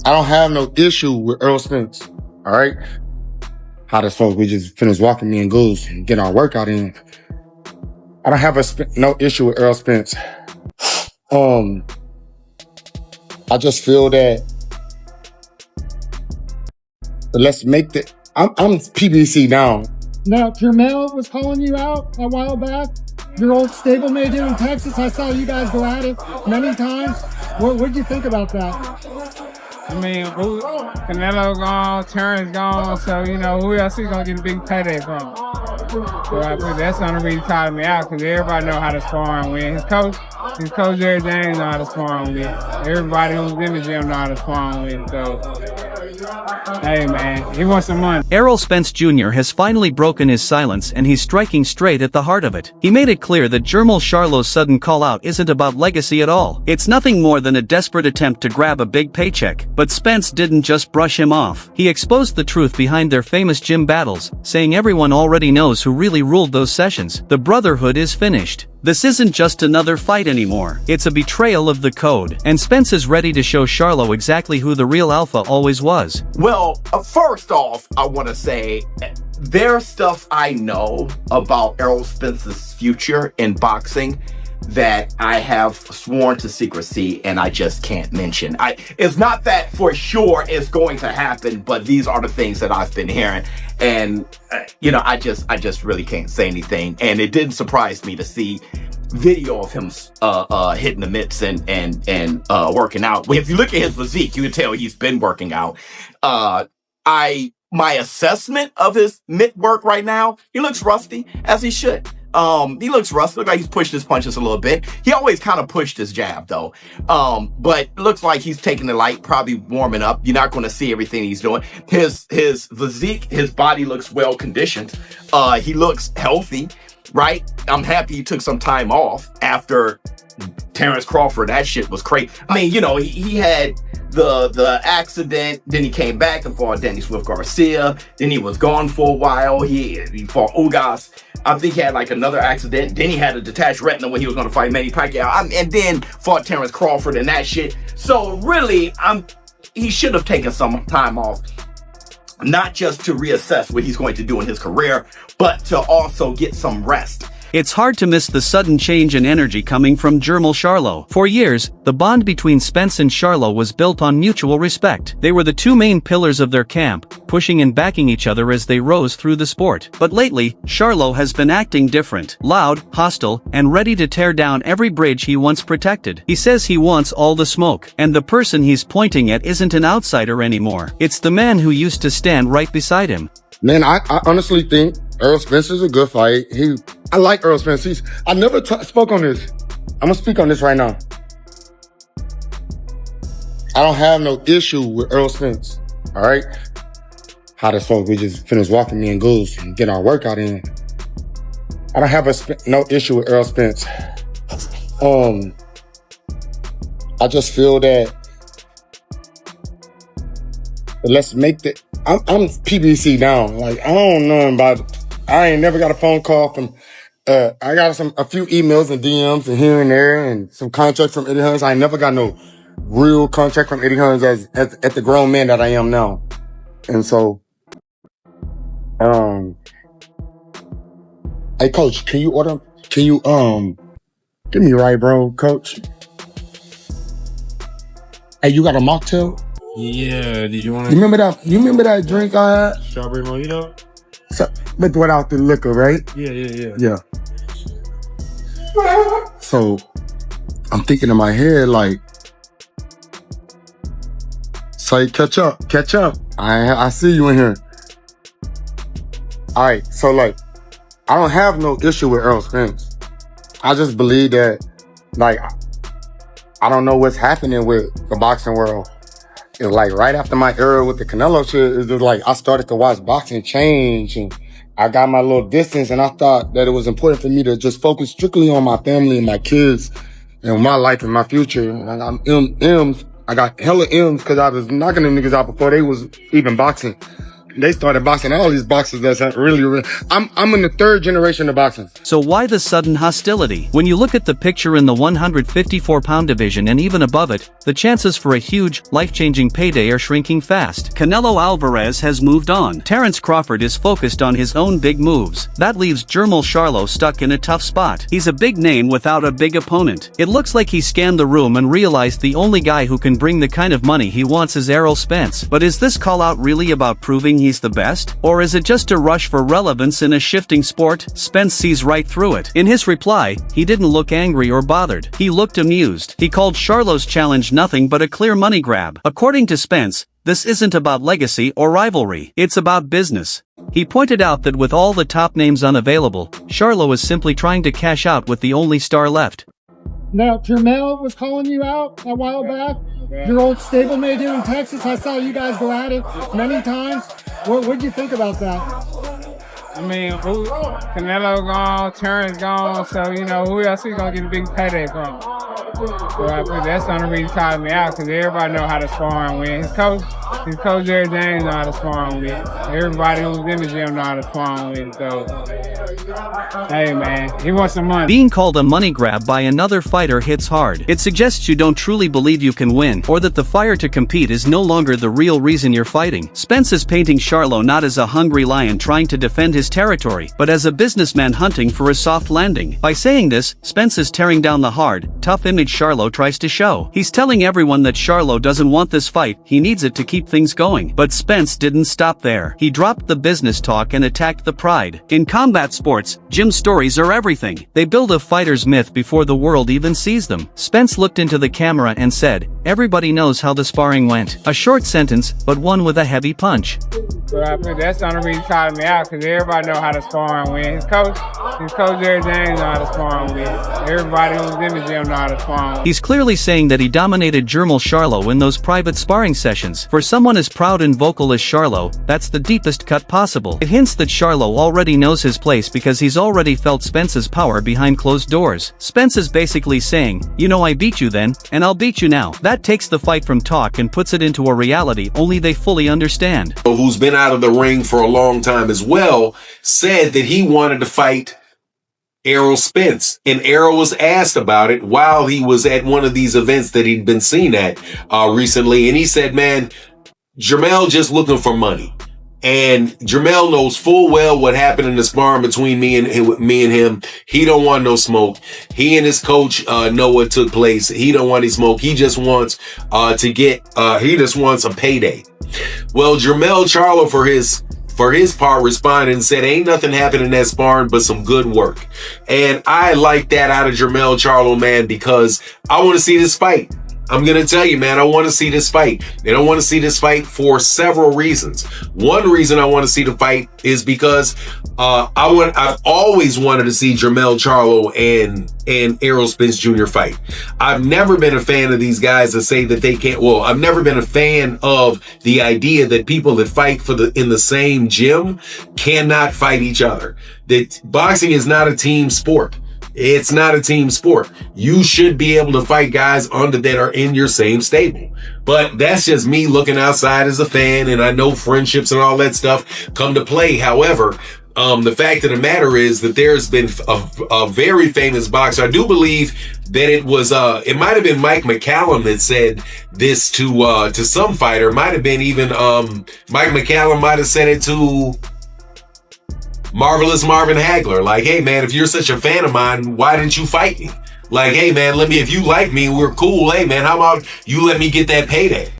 I don't have no issue with Errol Spence. All right. How this folks, we just finished walking me and Goose and getting our workout in. I don't have no issue with Errol Spence. I just feel that let's make the, I'm PBC down. Now, Jermell was calling you out a while back. Your old stablemate here in Texas. I saw you guys go at it many times. What did you think about that? I mean, Canelo gone, Terrence gone, so, you know, who else is going to get a big payday from? So I think that's the only reason he called me out, because everybody know how to spar and win. His coach Jerry James know how to spar and win. Everybody who's in the gym know how to spar and win. So, hey, man, he wants some money. Errol Spence Jr. has finally broken his silence, and he's striking straight at the heart of it. He made it clear that Jermell Charlo's sudden call-out isn't about legacy at all. It's nothing more than a desperate attempt to grab a big paycheck. But Spence didn't just brush him off. He exposed the truth behind their famous gym battles, saying everyone already knows who really ruled those sessions. The brotherhood is finished. This isn't just another fight anymore. It's a betrayal of the code. And Spence is ready to show Charlo exactly who the real alpha always was. Well, first off, I want to say there's stuff I know about Errol Spence's future in boxing that I have sworn to secrecy and I just can't mention. It's not that for sure it's going to happen, but these are the things that I've been hearing. And, you know, I just really can't say anything. And it didn't surprise me to see video of him hitting the mitts and working out. If you look at his physique, you can tell he's been working out. My assessment of his mitt work right now, he looks rusty, as he should. He looks rusty. Looks like he's pushed his punches a little bit. He always kind of pushed his jab though. But it looks like he's taking it light, probably warming up. You're not going to see everything he's doing. His physique, his body looks well conditioned. He looks healthy, right? I'm happy he took some time off after Terrence Crawford. That shit was crazy. I mean, you know, he had the accident, then he came back and fought Danny Swift Garcia, then he was gone for a while. He fought Ugas. I think he had like another accident. Then he had a detached retina when he was going to fight Manny Pacquiao, and then fought Terrence Crawford and that shit. So really, he should have taken some time off, not just to reassess what he's going to do in his career, but to also get some rest. It's hard to miss the sudden change in energy coming from Jermell Charlo. For years, the bond between Spence and Charlo was built on mutual respect. They were the two main pillars of their camp, pushing and backing each other as they rose through the sport. But lately, Charlo has been acting different, loud, hostile, and ready to tear down every bridge he once protected. He says he wants all the smoke, and the person he's pointing at isn't an outsider anymore. It's the man who used to stand right beside him. Man, I honestly think Errol Spence is a good fight. I like Errol Spence. I never spoke on this. I'm gonna speak on this right now. I don't have no issue with Errol Spence. All right. How this folks, we just finished walking me and Goose and getting our workout in. I don't have no issue with Errol Spence. I just feel that let's make the, I'm PBC down. Like, I don't know about it. I ain't never got a phone call from, I got a few emails and DMs and here and there and some contracts from Eddie Hearns. I ain't never got no real contract from Eddie Hearns at the grown man that I am now. And so, hey coach, can you get me right, bro, coach? Hey, you got a mocktail? Yeah, did you want to? You remember that drink I had? Strawberry mojito? So, but without the liquor, right? Yeah. So, I'm thinking in my head, like, say, catch up. I see you in here. All right, so like, I don't have no issue with Errol Spence. I just believe that, like, I don't know what's happening with the boxing world. It's like right after my era with the Canelo shit, it's just like I started to watch boxing change and I got my little distance, and I thought that it was important for me to just focus strictly on my family and my kids and my life and my future. And I got M's. I got hella M's because I was knocking them niggas out before they was even boxing. they started boxing. All these boxers that's really. I'm in the third generation of boxing. So why the sudden hostility? When you look at the picture in the 154-pound division and even above it, the chances for a huge, life-changing payday are shrinking fast. Canelo Alvarez has moved on. Terence Crawford is focused on his own big moves. That leaves Jermell Charlo stuck in a tough spot. He's a big name without a big opponent. It looks like he scanned the room and realized the only guy who can bring the kind of money he wants is Errol Spence. But is this call-out really about proving he's the best? Or is it just a rush for relevance in a shifting sport? Spence sees right through it. In his reply, he didn't look angry or bothered. He looked amused. He called Charlo's challenge nothing but a clear money grab. According to Spence, this isn't about legacy or rivalry. It's about business. He pointed out that with all the top names unavailable, Charlo is simply trying to cash out with the only star left. Now, Jermell was calling you out a while back. Your old stablemate here in Texas. I saw you guys go at it many times. What'd you think about that? I mean, Canelo gone, Terrence gone, so, who else is going to get a big payday from? So I think that's the only reason he called me out, because everybody know how to spar and win. His coach Jerry James know how to spar and win. Everybody who's in the gym know how to spar and win, so, hey man, he wants some money. Being called a money grab by another fighter hits hard. It suggests you don't truly believe you can win, or that the fire to compete is no longer the real reason you're fighting. Spence is painting Charlo not as a hungry lion trying to defend his territory, but as a businessman hunting for a soft landing. By saying this, Spence is tearing down the hard, tough image Charlo tries to show. He's telling everyone that Charlo doesn't want this fight, he needs it to keep things going. But Spence didn't stop there. He dropped the business talk and attacked the pride. In combat sports, gym stories are everything. They build a fighter's myth before the world even sees them. Spence looked into the camera and said, "Everybody knows how the sparring went." A short sentence, but one with a heavy punch. But I think that's the only reason he called me out, because everybody know how to spar and win. His coach Jerry James know how to spar and win. Everybody who's in the gym know how to spar and win. He's clearly saying that he dominated Jermell Charlo in those private sparring sessions. For someone as proud and vocal as Charlo, that's the deepest cut possible. It hints that Charlo already knows his place because he's already felt Spence's power behind closed doors. Spence is basically saying, I beat you then, and I'll beat you now. That takes the fight from talk and puts it into a reality only they fully understand. Who's been out of the ring for a long time as well, said that he wanted to fight Errol Spence. And Errol was asked about it while he was at one of these events that he'd been seen at recently. And he said, man, Jermell just looking for money. And Jermell knows full well what happened in the sparring between me and him. He don't want no smoke. He and his coach know what took place. He don't want any smoke. He just wants he just wants a payday. Well, Jermell Charlo for his part responded and said, ain't nothing happened in that sparring but some good work. And I like that out of Jermell Charlo, man, because I want to see this fight. I'm going to tell you, man, I want to see this fight. And I want to see this fight for several reasons. One reason I want to see the fight is because I've always wanted to see Jermell Charlo and Errol Spence Jr. fight. I've never been a fan of these guys that say that they can't. Well, I've never been a fan of the idea that people that fight in the same gym cannot fight each other. That boxing is not a team sport. It's not a team sport. You should be able to fight guys that are in your same stable. But that's just me looking outside as a fan, and I know friendships and all that stuff come to play. However, the fact of the matter is that there's been a very famous boxer. I do believe that it might have been Mike McCallum that said this to some fighter. Might have been even Mike McCallum might have said it to Marvelous Marvin Hagler. Like, hey man, if you're such a fan of mine, why didn't you fight me? Like, hey man, if you like me, we're cool. Hey man, how about you let me get that payday?